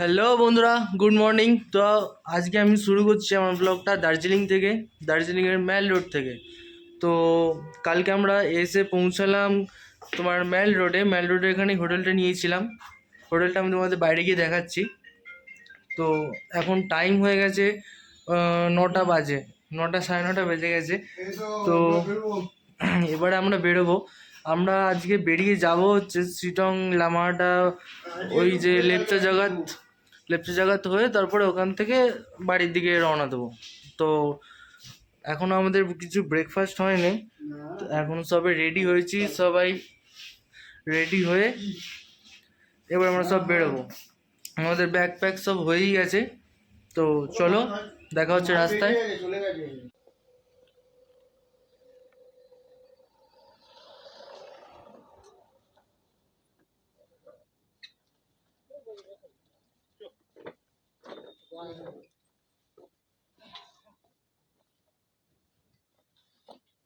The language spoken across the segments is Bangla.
হ্যালো বন্ধুরা, গুড মর্নিং। তো আজকে আমি শুরু করছি আমার ব্লগটা দার্জিলিং থেকে, দার্জিলিংয়ের ম্যাল রোড থেকে। তো কালকে আমরা এসে পৌঁছালাম তোমার ম্যাল রোডে এখানে হোটেলটা নিয়েছিলাম। হোটেলটা আমি তোমাদের বাইরে গিয়ে দেখাচ্ছি। তো এখন টাইম হয়ে গেছে 9টা বাজে, 9টা সাড়ে 9টা বেজে গেছে। তো এবারে আমরা বেরোবো। আমরা আজকে বেরিয়ে যাব হচ্ছে সিটং লামাটা, ওই যে লেপচা জাগাত হয়ে তারপরে ওখান থেকে বাড়ির দিকে রওনা দেবো। তো এখনও আমাদের কিছু ব্রেকফাস্ট হয়নি, তো এখন সবাই রেডি হয়েছি, সবাই রেডি হয়ে এবার আমরা সব বেরোবো। আমাদের ব্যাগ প্যাক সব হয়েই গেছে। তো চলো, দেখা হচ্ছে রাস্তায়।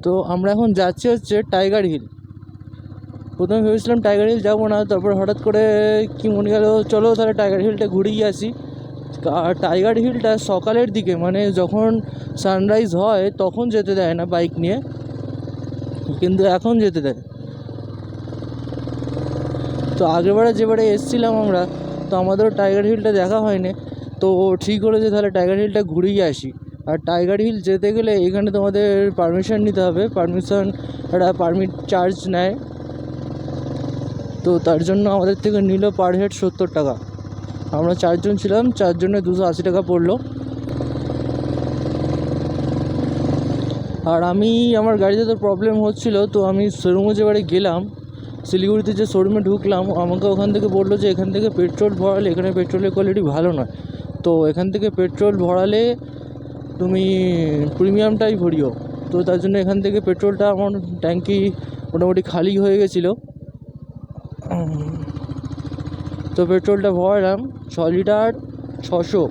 তো আমরা এখন যাচ্ছি হচ্ছে টাইগার হিল। প্রথমে ভেবেছিলাম টাইগার হিল যাবো না, তারপর হঠাৎ করে কি মনে গেল, চলো তাহলে টাইগার হিলটা ঘুরেই আসি। আর টাইগার হিলটা সকালের দিকে, মানে যখন সানরাইজ হয় তখন যেতে দেয় না বাইক নিয়ে, কিন্তু এখন যেতে দেয়। তো আগেরবারে যেবারে এসেছিলাম আমরা, তো আমাদেরও টাইগার হিলটা দেখা হয়নি। তো ঠিক হলো যে তাহলে টাইগার হিলটা ঘুরেই আসি। আর টাইগার হিল যেতে গেলে এখানে তোমাদের পারমিশন নিতে হবে, একটা পারমিট চার্জ নেয়। তো তার জন্য আমাদের থেকে নিল পার হেড 70 টাকা। আমরা 4 জন ছিলাম, 4 জনে 280 টাকা পড়লো। আর আমার গাড়িতে তো প্রবলেম হচ্ছিলো, তো আমি শোরুমে যেবারে গেলাম, শিলিগুড়িতে যে শোরুমে ঢুকলাম, আমাকে ওখান থেকে বললো যে এখান থেকে পেট্রোল ভরালে, এখানে পেট্রোলের কোয়ালিটি ভালো নয়, তো এখান থেকে পেট্রোল ভরালে তুমি প্রিমিয়ামটাই ভরিও। তো তার জন্য এখান থেকে পেট্রোলটা আমার ট্যাঙ্কি মোটামুটি খালি হয়ে গেছিলো। তো পেট্রোলটা ভরালাম 6 লিটার 600।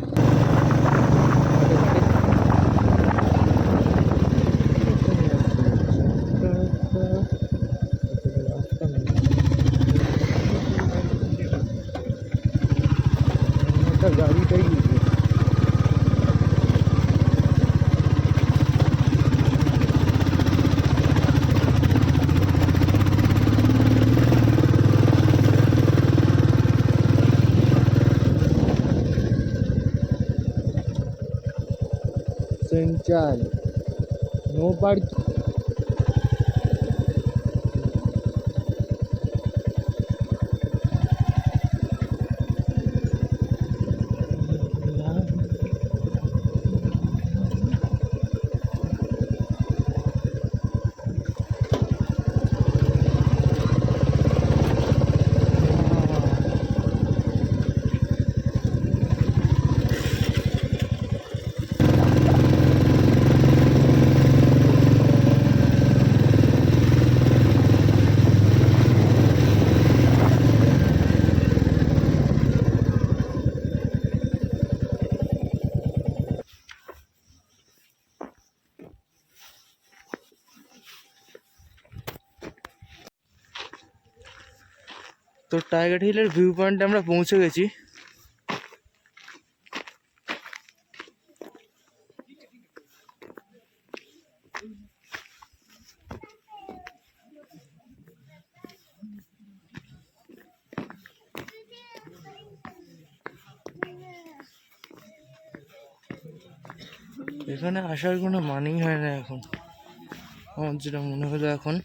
গাড়িটাই সেন্ট্রাল নো পার্কিং। তো টাইগার হিলের ভিউ পয়েন্টে আমরা পৌঁছে গেছি। এখানে আসার কোনো মানেই হয় না এখন, আমার যেটা মনে হলো এখন।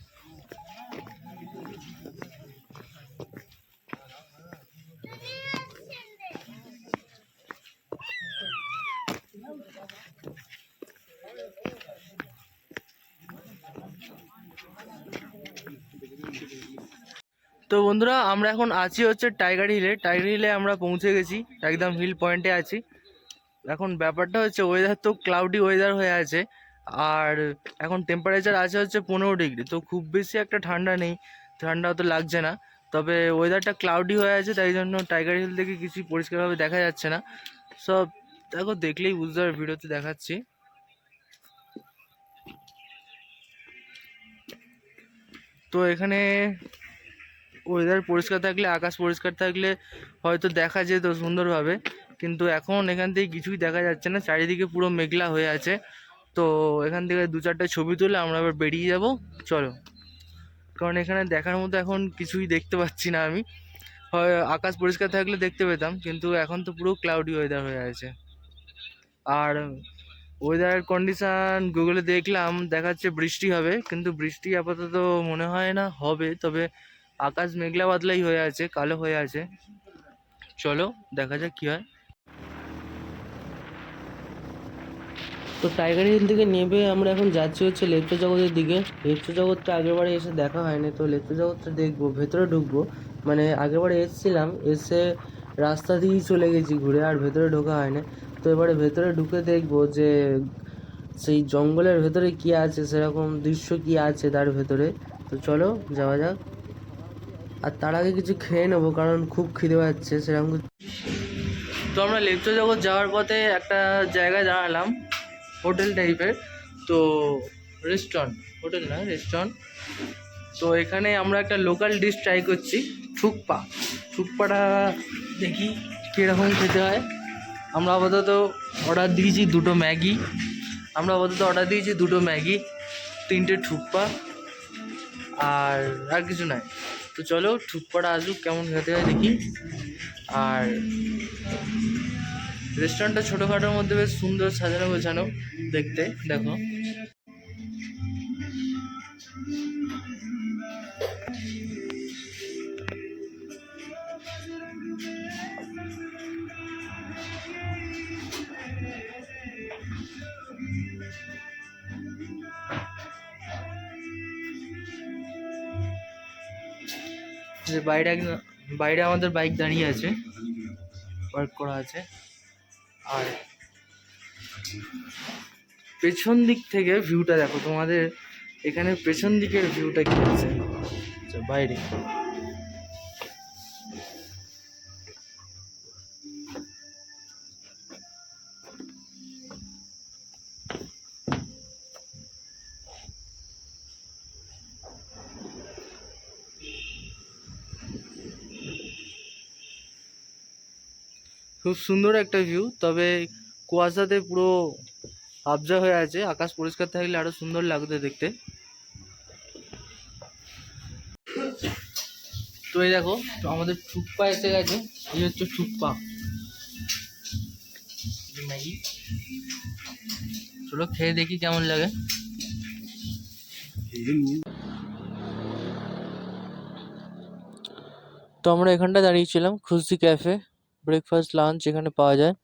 তো বন্ধুরা, আমরা এখন আছি হচ্ছে টাইগার হিলে আমরা পৌঁছে গেছি, একদম হিল পয়েন্টে আছি। এখন ব্যাপারটা হচ্ছে ওয়েদার তো ক্লাউডি ওয়েদার হয়ে আছে, আর এখন টেম্পারেচার আছে হচ্ছে 15 ডিগ্রি। তো খুব বেশি একটা ঠান্ডা নেই, ঠান্ডা তো লাগছে না, তবে ওয়েদারটা ক্লাউডি হয়ে আছে, তাই জন্য টাইগার হিল থেকে কিছুই পরিষ্কারভাবে দেখা যাচ্ছে না। সব দেখো, দেখলেই বুঝতে পারবে, ভিডিওতে দেখাচ্ছি। তো এখানে ওয়েদার পরিষ্কার থাকলে, আকাশ পরিষ্কার থাকলে হয়তো দেখা যেত সুন্দরভাবে, কিন্তু এখন এখান থেকে কিছুই দেখা যাচ্ছে না, চারিদিকে পুরো মেঘলা হয়ে আছে। তো এখান থেকে 2-4টে ছবি তুলে আমরা আবার বেরিয়ে যাব। চলো, কারণ এখানে দেখার মতো এখন কিছুই দেখতে পাচ্ছি না আমি। হয় আকাশ পরিষ্কার থাকলে দেখতে পেতাম, কিন্তু এখন তো পুরো ক্লাউডি ওয়েদার হয়ে আছে। আর ওয়েদার কন্ডিশন গুগলে দেখলাম, দেখাচ্ছে বৃষ্টি হবে, কিন্তু বৃষ্টি আপাতত মনে হয় না হবে। তবে আকাশ মেঘলা বাদলাই হয়ে আছে, কালো হয়ে আছে। চলো দেখা যাক কি হয়। তো টাইগার হিল থেকে নেমে আমরা এখন যাচ্ছি হচ্ছে লেপ্চা জগতের দিকে। লেপ্চা জগৎটা আগেরবারে এসে দেখা হয়নি, তো লেপ্চা জগৎটা দেখবো, ভেতরে ঢুকবো। মানে আগেরবারে এসেছিলাম, এসে রাস্তা দিয়েই চলে গেছি ঘুরে, আর ভেতরে ঢোকা হয়নি। তো এবারে ভেতরে ঢুকে দেখবো যে সেই জঙ্গলের ভেতরে কি আছে, সেরকম দৃশ্য কি আছে তার ভেতরে। তো চলো যাওয়া যাক। আর তার আগে কিছু খেয়ে নেবো, কারণ খুব খিদে পাচ্ছে সেরকম। তো আমরা লেপ্চা জগৎ যাওয়ার পথে একটা জায়গায় দাঁড়ালাম, হোটেল টাইপের। তো রেস্টুরেন্ট, হোটেল না রেস্টুরেন্ট। তো এখানে আমরা একটা লোকাল ডিশ ট্রাই করছি, থুকপা। থুকপাটা দেখি কীরকম খেতে হয়। আমরা আপাতত অর্ডার দিয়েছি 2টো ম্যাগি, 3টে থুকপা, আর কিছু নাই। তো চলো থুকপাটা আসুক, কেমন খেতে হয় দেখি। আর রেস্টুরেন্টটা ছোটোখাটোর মধ্যে বেশ সুন্দর সাজানো গোছানো দেখতে, দেখো। যে বাইরে আমাদের বাইক দাঁড়িয়ে আছে, পার্ক করা আছে। আর পেছন দিক থেকে ভিউটা দেখো, তোমাদের এখানে পেছন দিকের ভিউটা কি আছে বাইরে। খুব সুন্দর একটা ভিউ, তবে কুয়াশাতে পুরো আবজা হয়ে আছে। আকাশ পরিষ্কার থাকলে আরো সুন্দর লাগতো দেখতে। তো এই দেখো, তো আমাদের থুকপা এসে গেছে। এই হচ্ছে থুকপা ম্যাগি। চলো খেয়ে দেখি কেমন লাগে। তো আমরা এখানটা দাঁড়িয়েছিলাম খুশি ক্যাফে, ব্রেকফাস্ট লাঞ্চ এখানে পাওয়া যায়।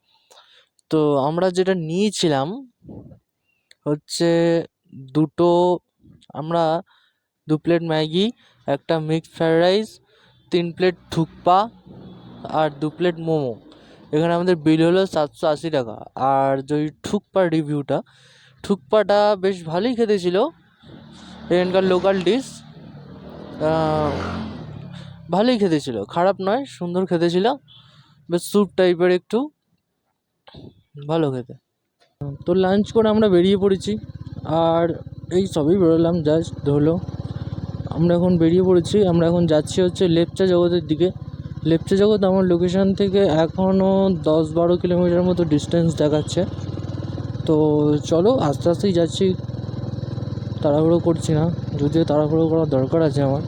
তো আমরা যেটা নিয়েছিলাম হচ্ছে দুটো, আমরা 2 প্লেট ম্যাগি, একটা mixed fried rice, 3 plate thukpa, আর 2 প্লেট মোমো। এখানে আমাদের বিল হলো 780 টাকা। আর যদি থুকপার রিভিউটা, থুকপাটা বেশ ভালোই খেতে ছিল, এখানকার লোকাল ডিশ। ভালোই খেতে ছিল, খারাপ নয়, সুন্দর খেতে ছিল, বেশ স্যুপ টাইপের একটু, ভালো খেতে। তো লাঞ্চ করে আমরা বেরিয়ে পড়েছি, আর এই সবই বেরোলাম, জাস্ট হলো। আমরা এখন বেরিয়ে পড়েছি, আমরা এখন যাচ্ছি হচ্ছে লেপচা জগতের দিকে। লেপচা জগৎ আমার লোকেশন থেকে এখনও 10-12 কিলোমিটার মতো ডিস্টেন্স দেখাচ্ছে। তো চলো আস্তে আস্তেই যাচ্ছি, তাড়াহুড়ো করছি না, যদিও তাড়াহুড়ো করার দরকার আছে আমার,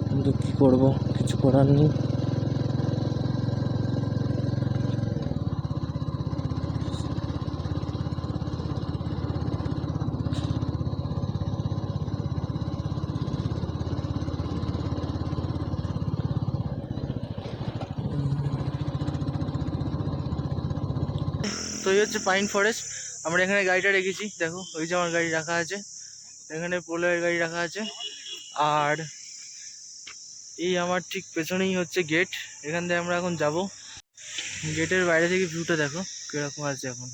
কিন্তু কী করবো, কিছু করার নেই। তো এই হচ্ছে পাইন ফরেস্ট। আমরা এখানে গাড়িটা রেখেছি, দেখো ওই যে আমার গাড়ি রাখা আছে, এখানে পোলোয়ের গাড়ি রাখা আছে। আর এই আমার ঠিক পেছনেই হচ্ছে গেট, এখান থেকে আমরা এখন যাব। গেটের বাইরে থেকে ভিউটা দেখো কিরকম আছে এখন,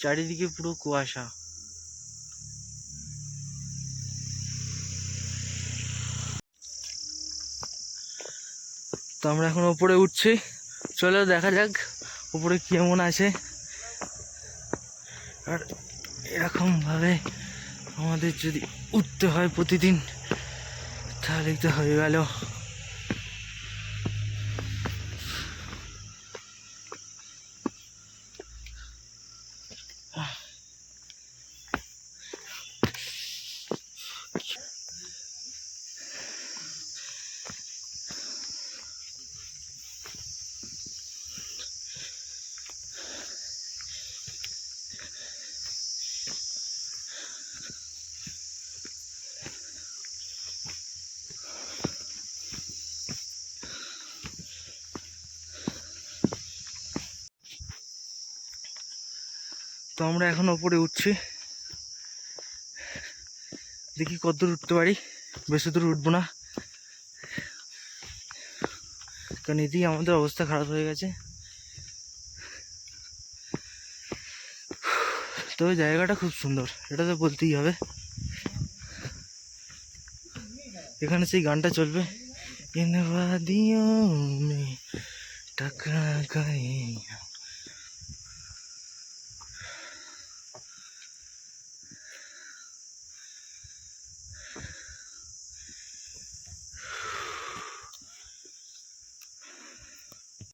চারিদিকে পুরো কুয়াশা। তো আমরা এখন উপরে উঠছি, চলো দেখা যাক উপরে কেমন আছে। আর এরকমভাবে আমাদের যদি উঠতে হয় প্রতিদিন তাহলেই তো হয়ে গেল। তো আমরা এখন ওপরে উঠছি, দেখি কতদূর উঠতে পারি। বেশি দূর উঠবো না, কারণ এদিকে আমাদের অবস্থা খারাপ হয়ে গেছে। তবে জায়গাটা খুব সুন্দর, এটা তো বলতেই হবে। এখানে সেই গানটা চলবে, इन वादियों में टकरा गए